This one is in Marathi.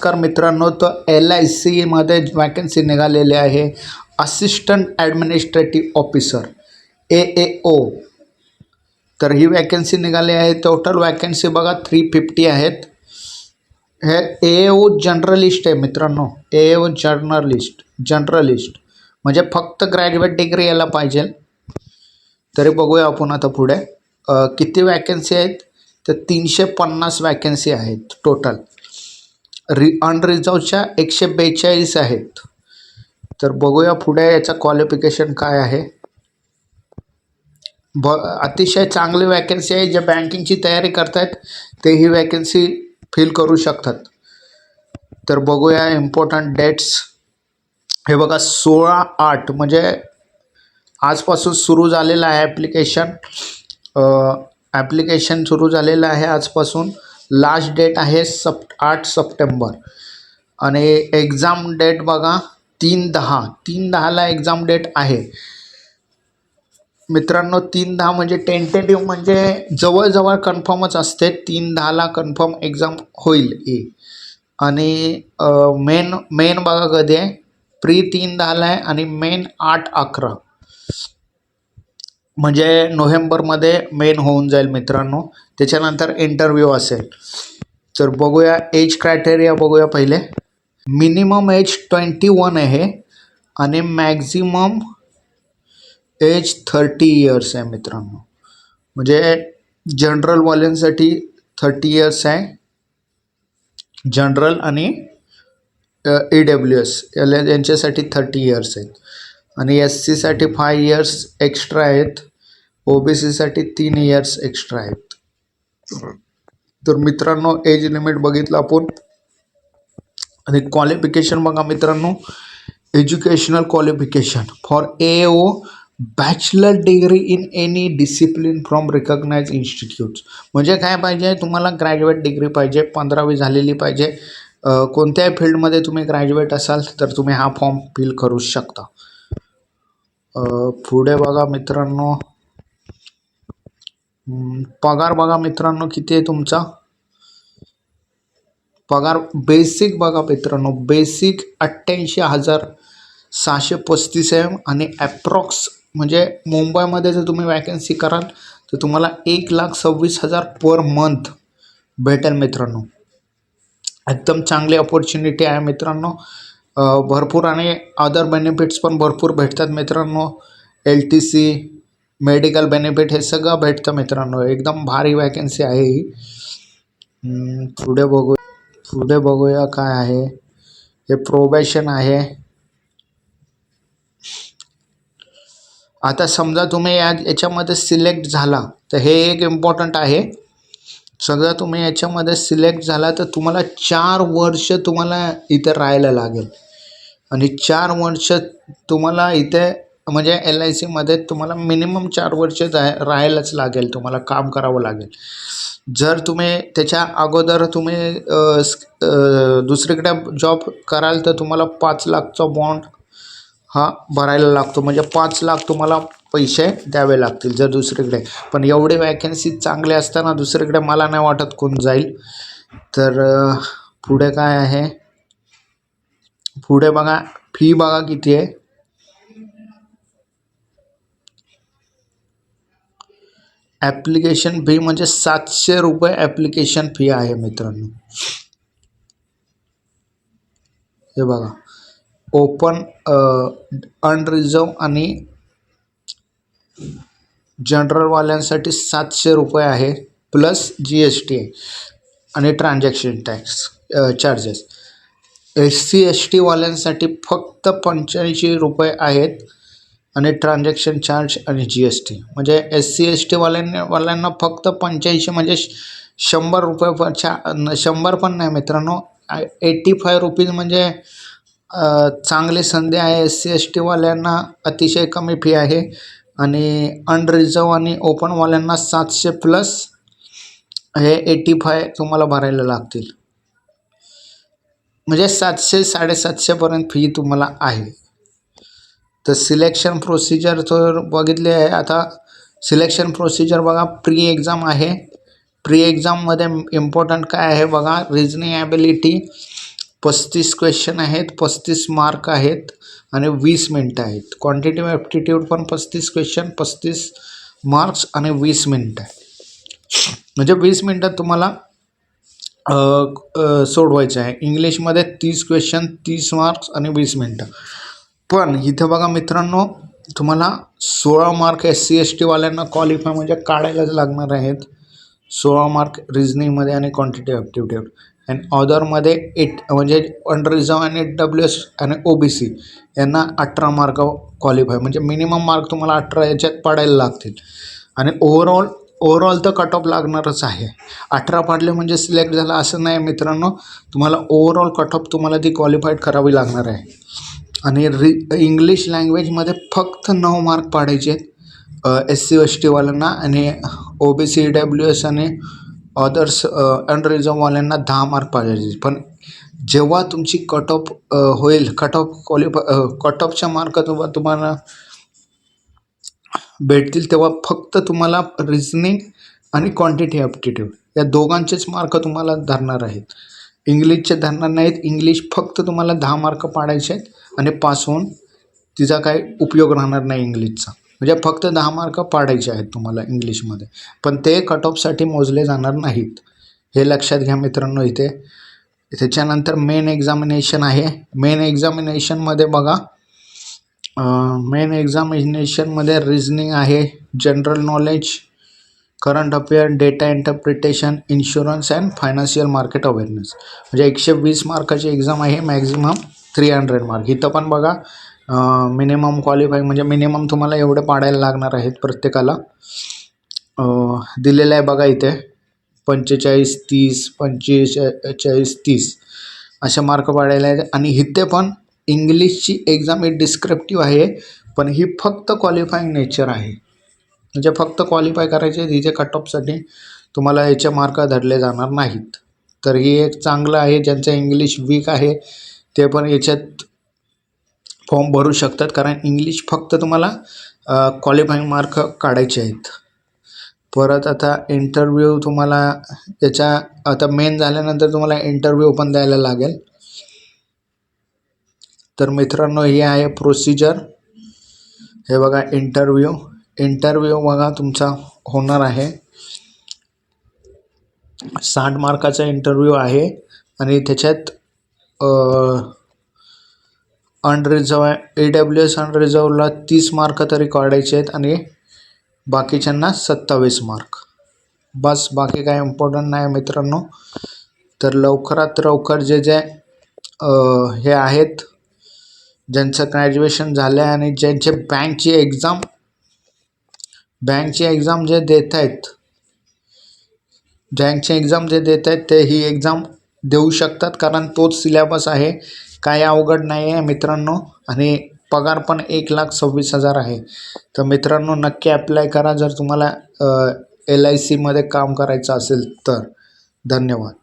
नमस्कार मित्रांनो, तर LIC मध्ये वॅकन्सी निघालेली आहे असिस्टंट ॲडमिनिस्ट्रेटिव्ह ऑफिसर AAO. तर ही वॅकन्सी निघाली आहे. टोटल वॅकन्सी बघा 350 आहेत. हे AAO जनरलिस्ट आहे मित्रांनो. AAO जनरलिस्ट म्हणजे फक्त ग्रॅज्युएट डिग्री यायला पाहिजे. तरी बघूया आपण आता पुढे किती वॅकन्सी आहेत. तर 350 वॅकन्सी आहेत टोटल. अनरिझर्वच्या 142 आहेत. तर बघूया पुढे याचा क्वालिफिकेशन काय आहे. अतिशय चांगली वॅकन्सी आहे. जे बँकिंगची तयारी करतात ते ही वॅकन्सी फिल करू शकतात. तर बघूया इम्पॉर्टंट डेट्स. हे बघा 16/8 म्हणजे आजपासून सुरू झालेलं आहे ॲप्लिकेशन सुरू झालेलं आहे आजपासून. लास्ट डेट आहे 8 सप्टेंबर आणि एक्झाम डेट बघा 3/10 एक्झाम डेट आहे मित्रांनो. 3/10 म्हणजे टेंटेटिव्ह म्हणजे जवळजवळ कन्फर्मच असते. 3/10 कन्फर्म एक्झाम होईल ही. आणि मेन बघा कधी आहे. प्री 3/10 आहे आणि मेन 8/11 म्हणजे नोव्हेंबरमध्ये मेन होऊन जाईल मित्रांनो. त्याच्यानंतर इंटरव्ह्यू असेल. तर बघूया एज क्रायटेरिया बघूया पहिले. मिनिमम एज 21 आहे आणि मॅक्झिमम एज 30 इयर्स आहे मित्रांनो. म्हणजे जनरलवाल्यांसाठी 30 इयर्स आहे. जनरल आणि EWS यांच्यासाठी 30 इयर्स आहेत आणि SC साठी 5 इयर्स एक्स्ट्रा आहेत. OBC साठी 3 इयर्स एक्स्ट्रा आहेत. तर मित्रांनो एज लिमिट बघितलं आपण. आणि क्वालिफिकेशन बघा मित्रांनो. Educational qualification for AAO bachelor degree in any discipline from recognise institutes. म्हणजे काय पाहिजे तुम्हाला. ग्रॅज्युएट डिग्री पाहिजे. 15वी झालेली पाहिजे. कोणत्याही फील्डमध्ये तुम्ही ग्रॅज्युएट असाल तर तुम्ही हा फॉर्म फिल करू शकता. पुढे बघा मित्रांनो. पगार बघा मित्रांनो किती आहे तुमचा. पगार बेसिक बघा मित्रांनो. बेसिक 88,635 आहे आणि ॲप्रॉक्स म्हणजे मुंबईमध्ये जर तुम्ही वॅकन्सी कराल तर तुम्हाला 1,26,000 पर मंथ भेटेल मित्रांनो. एकदम चांगली अपॉर्च्युनिटी आहे मित्रांनो. भरपूर आणि अदर बेनिफिट्स पण भरपूर भेटतात मित्रांनो. LTC मेडिकल बेनिफिट हे सगळं भेटतं मित्रांनो. एकदम भारी वॅकन्सी आहे ही. पुढे बघूया काय आहे. हे प्रोबेशन आहे. आता समजा तुम्ही याच्यामध्ये सिलेक्ट झाला तर हे एक इम्पॉर्टंट आहे. सगळं तुम्ही याच्यामध्ये सिलेक्ट झाला तर तुम्हाला 4 वर्ष तुम्हाला इथे राहायला लागेल आणि 4 वर्ष तुम्हाला इथे म्हणजे LIC मध्ये तुम्हाला मिनिमम 4 वर्ष राहायलाच लागेल. तुम्हाला काम करावं लागेल. जर तुम्ही त्याच्या अगोदर तुम्ही दुसरीकडे जॉब कराल तर तुम्हाला 5 लाखचा बॉन्ड हा भरायला लागतो. म्हणजे 5 लाख तुम्हाला पैसे द्यावे लागतील जर दुसरीकडे. पण एवढे वॅकन्सी चांगले असताना दुसरीकडे मला नाही वाटत कोण जाईल. तर पुढे काय आहे. पुढे बघा फी बघा किती आहे. ॲप्लिकेशन फी म्हणजे 700 रुपये ॲप्लिकेशन फी आहे मित्रांनो. हे बघा ओपन अनरिझर्व आणि जनरलवाल्यांसाठी 700 रुपये आहे प्लस GST आणि transaction tax charges. SC ST वाल्यांसाठी फक्त 85 रुपये आहेत आणि ट्रान्झॅक्शन चार्ज आणि GST. म्हणजे SC ST वाल्यांना फक्त 85 म्हणजे 100 रुपये 100 पण नाही मित्रांनो. 85 रुपीज म्हणजे चांगली संधी आहे. SC ST वाल्यांना अतिशय कमी फी आहे आणि अनरिझर्व आणि ओपनवाल्यांना 700 प्लस हे 85 तुम्हाला भरायला लागतील. म्हणजे 700-750 पर्यंत फी तुम्हाला आहे. तर सिलेक्शन प्रोसिजर तर बघितले आहे. आता सिलेक्शन प्रोसिजर बघा. प्री एक्झाम आहे. प्री एक्झाममध्ये इम्पॉर्टंट काय आहे बघा. रिजनिंग ॲबिलिटी 35 क्वेश्चन आहेत, 35 मार्क आहेत आणि 20 मिनटं आहेत. क्वांटिटिव्ह ॲप्टिट्यूड पण 35 क्वेश्चन, 35 मार्क्स आणि 20 मिनटं आहे. म्हणजे 20 मिनटात तुम्हाला सोडवायचं आहे. इंग्लिशमध्ये 30 क्वेश्चन, 30 मार्क्स आणि 20 मिनटं. पण इथं बघा मित्रांनो, तुम्हाला 16 मार्क SC ST वाल्यांना क्वालिफाय म्हणजे काढायलाच लागणार आहेत. 16 मार्क रिझनिंगमध्ये आणि क्वांटिटिव्ह ॲप्टिट्यूड. अँड अदरमध्ये 8 म्हणजे अनरिझर्व आणि WS आणि OBC यांना 18 मार्क क्वालिफाय म्हणजे मिनिमम मार्क तुम्हाला 18 याच्यात पाडायला लागतील. आणि ओव्हरऑल तर कट ऑफ लागणारच आहे. 18 पाडले म्हणजे सिलेक्ट झाला असं नाही मित्रांनो, तुम्हाला ओव्हरऑल कट ऑफ तुम्हाला ती क्वालिफाईड करावी लागणार आहे. आणि इंग्लिश लँग्वेजमध्ये फक्त 9 मार्क पाडायचे आहेत SC ST वाल्यांना आणि OBC WS आणि अदर्स अनरिझर्ववाल्यांना 10 मार्क पाहिजे. पण जेव्हा तुमची कट ऑफ होईल, कट ऑफच्या मार्क तुम्हाला भेटतील, तेव्हा फक्त तुम्हाला रिझनिंग आणि क्वांटिटिव्ह ॲप्टिट्यूड या दोघांचेच मार्क तुम्हाला धरणार आहेत. इंग्लिशचे धरणार नाहीत. इंग्लिश फक्त तुम्हाला 10 मार्क पाडायचे आहेत आणि पास होऊन तिचा काही उपयोग राहणार नाही इंग्लिशचा. म्हणजे फक्त 10 मार्क पाडायचे आहेत तुम्हाला इंग्लिशमध्ये, पण ते कट ऑफसाठी मोजले जाणार नाहीत. हे लक्षात घ्या मित्रांनो. त्याच्यानंतर मेन एक्झामिनेशन आहे. मेन एक्झामिनेशनमध्ये बघा, मेन एक्झामिनेशनमध्ये रिझनिंग आहे, general knowledge, current affair, data interpretation, insurance and financial market awareness. म्हणजे 120 मार्काची एक्झाम आहे, मॅक्झिमम 300 मार्क. इथं पण बघा मिनिमम क्वालिफाय म्हणजे मिनिमम तुम्हाला एवढे पाडायला लागणार आहेत प्रत्येकाला. दिलेलं आहे बघा इथे 45, 30, 45, 30 असे मार्क पाडायला आहेत. आणि इथे पण इंग्लिशची एक्झाम ही डिस्क्रिप्टिव्ह आहे, पण ही फक्त क्वालिफाईंग नेचर आहे. म्हणजे फक्त क्वालिफाय करायचे, तिथे कट ऑफसाठी तुम्हाला याचे मार्क धरले जाणार नाहीत. तर ही एक चांगलं आहे. ज्यांचं इंग्लिश वीक आहे ते पण याच्यात फॉर्म भरू शकतात, कारण इंग्लिश फक्त तुम्हाला क्वालिफाईंग मार्क काढायचे आहेत. परत आता इंटरव्ह्यू तुम्हाला याच्या आता मेन झाल्यानंतर तुम्हाला इंटरव्ह्यू पण द्यायला लागेल. तर मित्रांनो, ही आहे प्रोसिजर. हे बघा इंटरव्ह्यू बघा तुमचा होणार आहे. 60 मार्काचा इंटरव्ह्यू आहे आणि त्याच्यात अनरिझर्व AWS अनरिझर्वला 30 मार्क तरी काढायचे आहेत आणि बाकीच्यांना 27 मार्क. बस, बाकी काय इम्पॉर्टंट नाही मित्रांनो. तर लवकरात लवकर जे हे आहेत, ज्यांचं ग्रॅज्युएशन झालं आहे आणि ज्यांचे बँकची एक्झाम जे देत आहेत, ते ही एक्झाम देऊ शकतात, कारण तोच सिलेबस आहे. काही अवघड नाही आहे मित्रांनो. आणि पगार पण 1,26,000 आहे. तर मित्रांनो, नक्की अप्लाय करा जर तुम्हाला LICमध्ये काम करायचं असेल तर. धन्यवाद.